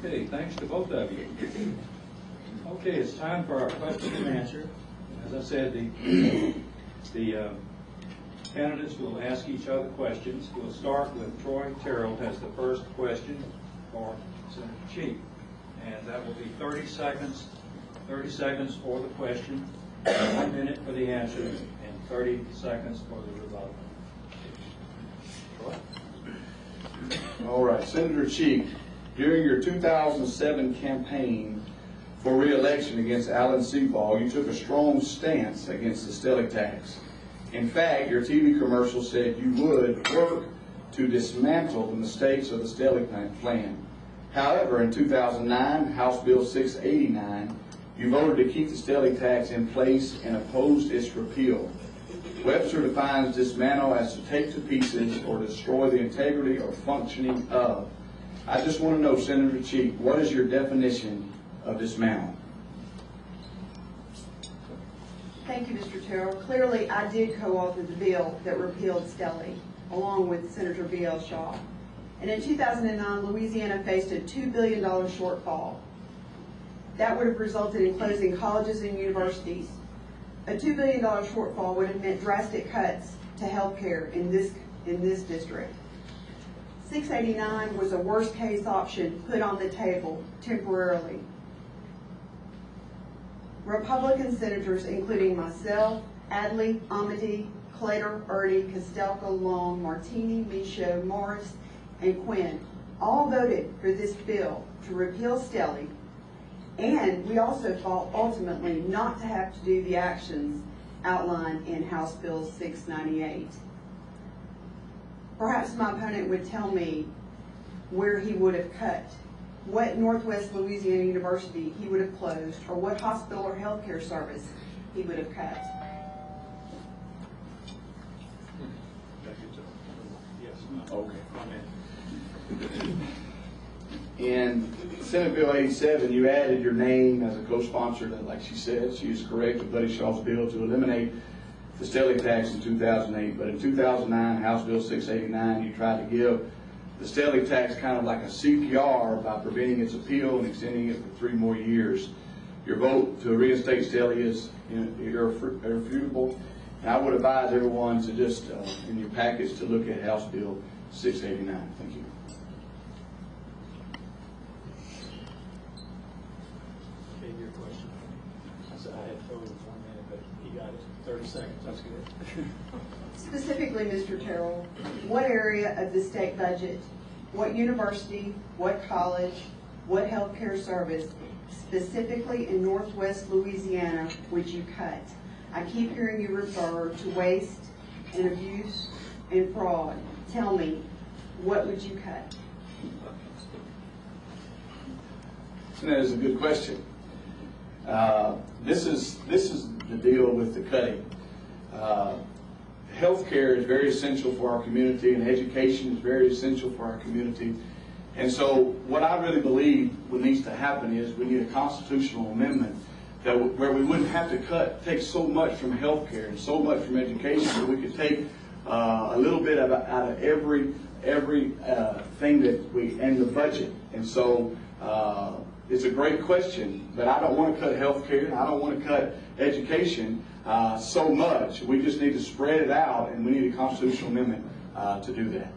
Okay, thanks to both of you. Okay, it's time for our question and answer. As I said, the candidates will ask each other questions. We'll start with Troy Terrell as the first question for Senator Cheek. And that will be 30 seconds. 30 seconds for the question, 1 minute for the answer, and 30 seconds for the rebuttal. Troy? All right, Senator Cheek, during your 2007 campaign for re-election against Alan Seaball, you took a strong stance against the Stelly tax. In fact, your TV commercial said you would work to dismantle the mistakes of the Stelly plan. However, in 2009, House Bill 689, you voted to keep the Stelly tax in place and opposed its repeal. Webster defines dismantle as to take to pieces or destroy the integrity or functioning of. I just want to know, Senator Cheek, what is your definition of dismantle? Thank you, Mr. Terrell. Clearly, I did co-author the bill that repealed Stelly, along with Senator B.L. Shaw. And in 2009, Louisiana faced a $2 billion shortfall. That would have resulted in closing colleges and universities. A $2 billion shortfall would have meant drastic cuts to health care in this district. 689 was a worst-case option put on the table temporarily. Republican senators, including myself, Adley, Amity, Claytor, Erdy, Castelco, Long, Martini, Michaud, Morris, and Quinn, all voted for this bill to repeal Stelly, and we also fought ultimately not to have to do the actions outlined in House Bill 698. Perhaps my opponent would tell me where he would have cut, what Northwest Louisiana University he would have closed, or what hospital or healthcare service he would have cut. Okay. In Senate Bill 87, you added your name as a co-sponsor, like she said. She is correct, to Buddy Shaw's bill to eliminate the Stelly tax in 2008. But in 2009, House Bill 689, you tried to give the Stelly tax kind of like a CPR by preventing its appeal and extending it for 3 more years. Your vote to reinstate Stelly is irrefutable. And I would advise everyone to just, in your package, to look at House Bill 689. Thank you. Okay, your question. I had told 1 minute, but he got it. 30 seconds. That's good. Specifically, Mr. Terrell, what area of the state budget, what university, what college, what healthcare service, specifically in Northwest Louisiana, would you cut? I keep hearing you refer to waste and abuse and fraud. Tell me, what would you cut? That is a good question. This is the deal with the cutting. Healthcare is very essential for our community, and education is very essential for our community. And so what I really believe what needs to happen is we need a constitutional amendment where we wouldn't have to take so much from healthcare and so much from education, that we could take a little bit out of every thing that we in the budget. And so it's a great question, but I don't want to cut healthcare and I don't want to cut education so much. We just need to spread it out, and we need a constitutional amendment to do that.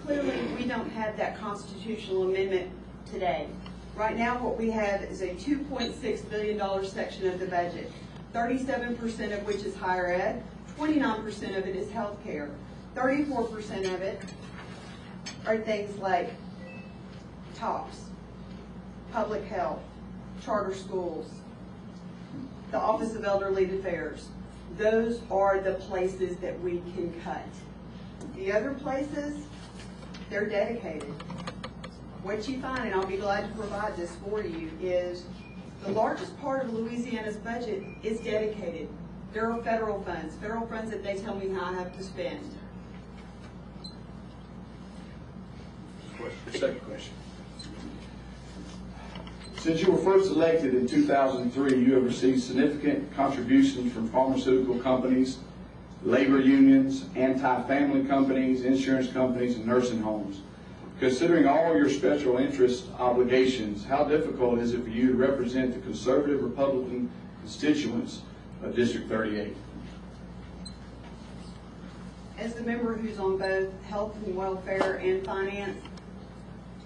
Clearly, we don't have that constitutional amendment today. Right now, what we have is a $2.6 billion section of the budget, 37% of which is higher ed, 29% of it is health care, 34% of it are things like TOPS, public health, charter schools, the Office of Elderly Affairs. Those are the places that we can cut. The other places, they're dedicated. What you find, and I'll be glad to provide this for you, is the largest part of Louisiana's budget is dedicated. There are federal funds that they tell me how I have to spend. Second question. Since you were first elected in 2003, you have received significant contributions from pharmaceutical companies, labor unions, anti-family companies, insurance companies, and nursing homes. Considering all your special interest obligations, how difficult is it for you to represent the conservative Republican constituents of District 38? As the member who's on both health and welfare and finance,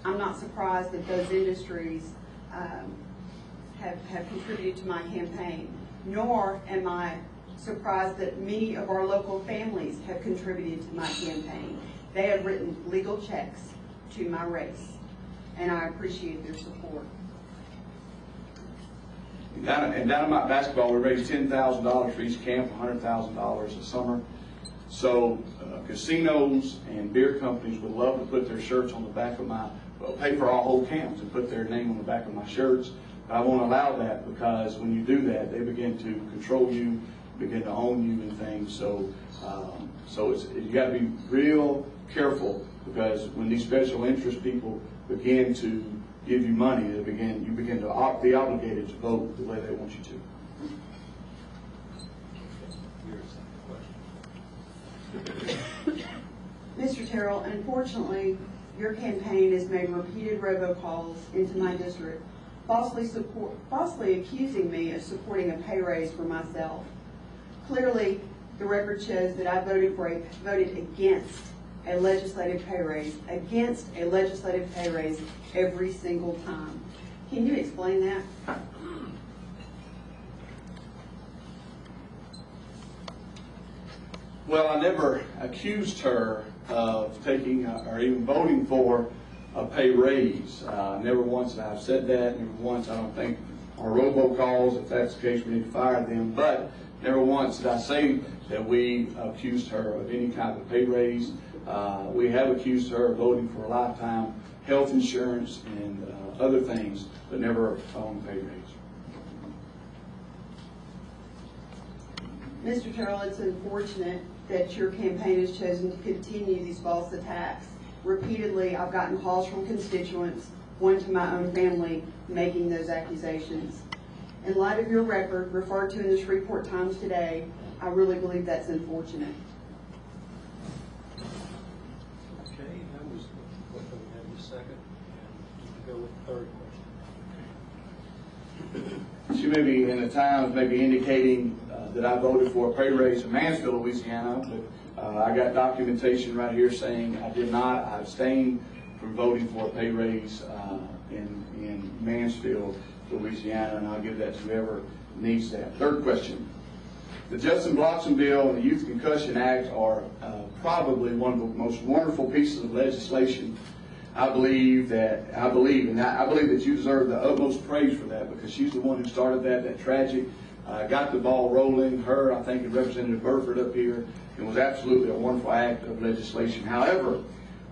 I'm not surprised that those industries have contributed to my campaign, nor am I surprised that many of our local families have contributed to my campaign. They have written legal checks to my race, and I appreciate their support. In Dynamite Basketball, we raised $10,000 for each camp, $100,000 a summer. So casinos and beer companies would love to put their shirts on the back of pay for our whole camps and put their name on the back of my shirts. But I won't allow that, because when you do that, they begin to control you, begin to own you and things. So you got to be real careful, because when these special interest people begin to give you money, you begin to be obligated to vote the way they want you to. Mr. Terrell, unfortunately, your campaign has made repeated robocalls into my district, falsely accusing me of supporting a pay raise for myself. Clearly, the record shows that I voted against a legislative pay raise, every single time. Can you explain that? Well, I never accused her of taking or even voting for a pay raise. Never once have I said that. Never once, I don't think, on robocalls, if that's the case, we need to fire them. But never once did I say that we accused her of any kind of pay raise. We have accused her of voting for a lifetime health insurance and other things, but never on pay raise. Mr. Terrell, it's unfortunate that your campaign has chosen to continue these false attacks. Repeatedly, I've gotten calls from constituents, one to my own family, making those accusations. In light of your record, referred to in the Shreveport Times today, I really believe that's unfortunate. Okay, that was what we had in the second, and you can go with the third question. She may be in the Times, maybe indicating that I voted for a pay raise in Mansfield, Louisiana, but I got documentation right here saying I did not. I abstained from voting for a pay raise in Mansfield, Louisiana, and I'll give that to whoever needs that. Third question. The Justin Blockson Bill and the Youth Concussion Act are probably one of the most wonderful pieces of legislation. I believe that you deserve the utmost praise for that, because she's the one who started that tragic, got the ball rolling. Her, I think, and Representative Burford up here. It was absolutely a wonderful act of legislation. However,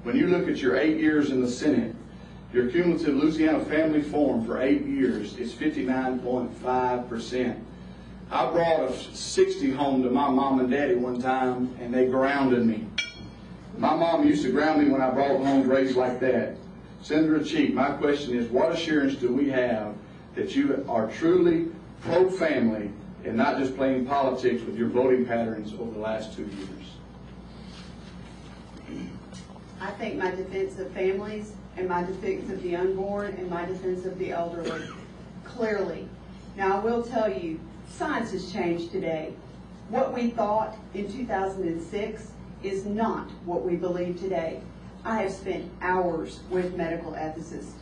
when you look at your 8 years in the Senate, your cumulative Louisiana family form for 8 years is 59.5%. I brought a 60 home to my mom and daddy one time, and they grounded me. My mom used to ground me when I brought home raised like that. Senator Cheek, my question is, what assurance do we have that you are truly pro-family and not just playing politics with your voting patterns over the last 2 years? I think my defense of families and my defense of the unborn and my defense of the elderly, clearly. Now, I will tell you, science has changed today. What we thought in 2006 is not what we believe today. I have spent hours with medical ethicists,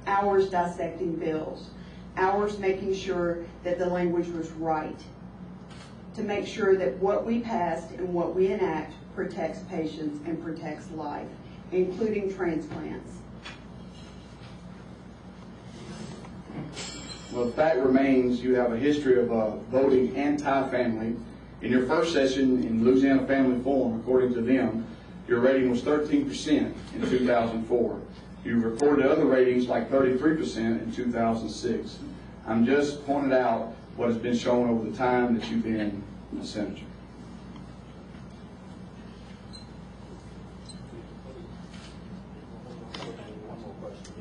hours dissecting bills, hours making sure that the language was right, to make sure that what we passed and what we enact protects patients and protects life, including transplants. Well, the fact remains you have a history of voting anti-family. In your first session in Louisiana Family Forum, according to them, your rating was 13% in 2004. You reported other ratings like 33% in 2006. I'm just pointing out what has been shown over the time that you've been a senator. One more question,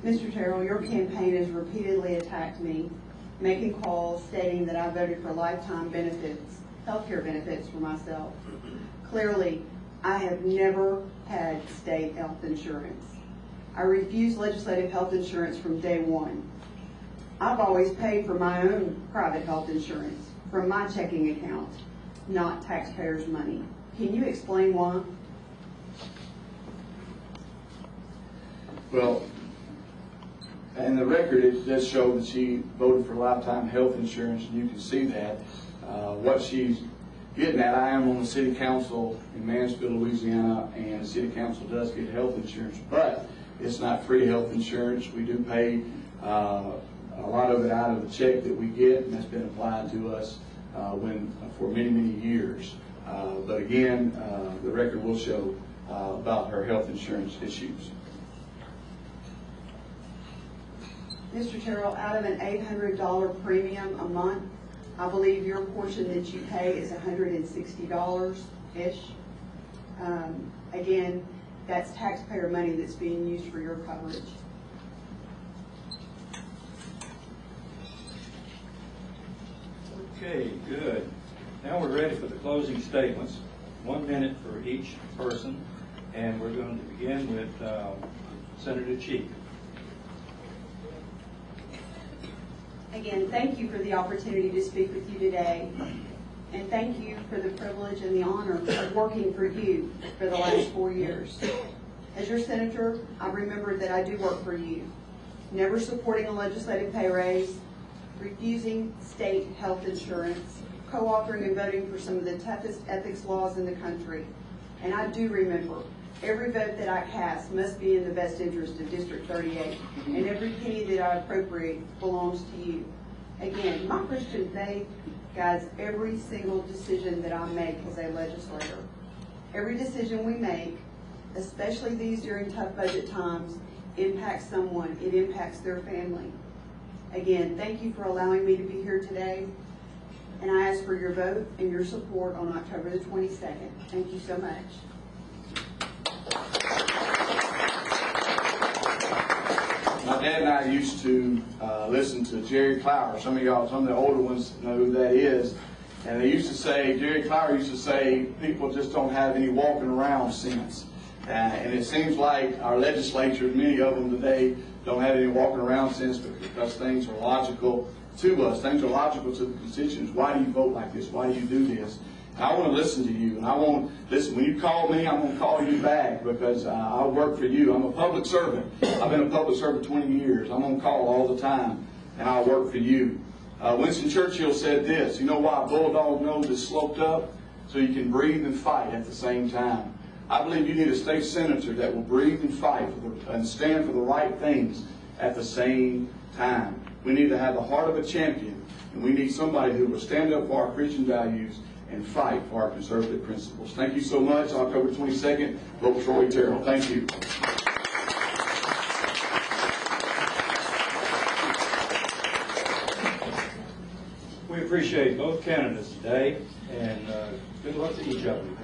yeah. Mr. Terrell, your campaign has repeatedly attacked me, making calls stating that I voted for lifetime benefits, health care benefits for myself. Clearly, I have never had state health insurance. I refused legislative health insurance from day one. I've always paid for my own private health insurance from my checking account, not taxpayers' money. Can you explain why? Well, in the record, it does show that she voted for lifetime health insurance, and you can see that. What she's getting at, I am on the city council in Mansfield, Louisiana, and the city council does get health insurance, but it's not free health insurance. We do pay a lot of it out of the check that we get, and that's been applied to us for many, many years. But again, the record will show about her health insurance issues. Mr. Terrell, out of an $800 premium a month, I believe your portion that you pay is $160-ish. Again, that's taxpayer money that's being used for your coverage. Okay, good. Now we're ready for the closing statements. 1 minute for each person, and we're going to begin with Senator Cheek. Again, thank you for the opportunity to speak with you today, and thank you for the privilege and the honor of working for you for the last 4 years. As your senator, I remember that I do work for you, never supporting a legislative pay raise, refusing state health insurance, co-authoring and voting for some of the toughest ethics laws in the country. And I do remember every vote that I cast must be in the best interest of District 38, and every penny that I appropriate belongs to you. Again, my Christian faith guides every single decision that I make as a legislator. Every decision we make, especially these during tough budget times, impacts someone. It impacts their family. Again, thank you for allowing me to be here today, and I ask for your vote and your support on October the 22nd. Thank you so much. My dad and I used to listen to Jerry Clower. Some of the older ones know who that is. And they used to say, Jerry Clower used to say, people just don't have any walking around sense. And it seems like our legislature, many of them today, don't have any walking around sense because things are logical to us. Things are logical to the constituents. Why do you vote like this? Why do you do this? And I want to listen to you. And I want, listen, when you call me, I'm going to call you back because I work for you. I'm a public servant. I've been a public servant 20 years. I'm on call all the time, and I'll work for you. Winston Churchill said this, you know why a bulldog nose is sloped up? So you can breathe and fight at the same time. I believe you need a state senator that will breathe and fight and stand for the right things at the same time. We need to have the heart of a champion, and we need somebody who will stand up for our Christian values and fight for our conservative principles. Thank you so much. October 22nd, vote for Troy Terrell. Thank you. We appreciate both candidates today, and good luck to each of you.